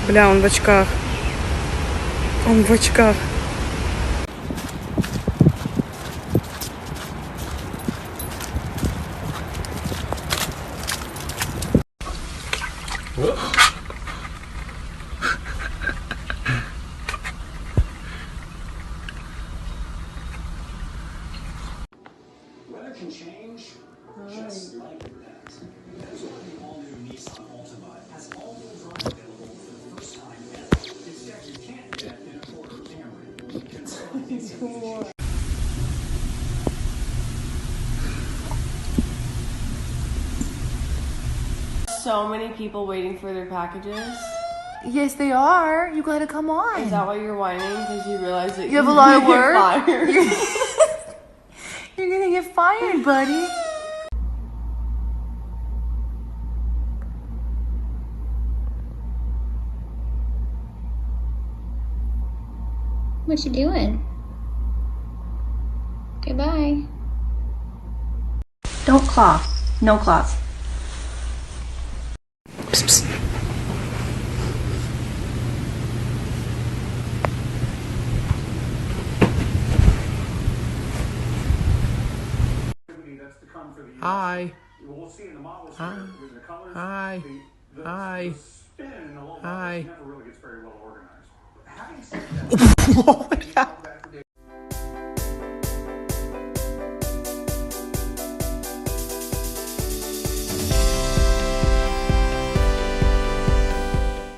Бля, он в очках. Он в очках. So many people waiting for their packages. Yes, they are. You gotta come on. Is that why you're whining? Because you realize that You have a lot of get work? fired. You're gonna get fired, buddy. What you doing? Okay, bye. Don't claw. No claws. Psst, psst. Hi. Hi. Hi. Hi. What happened?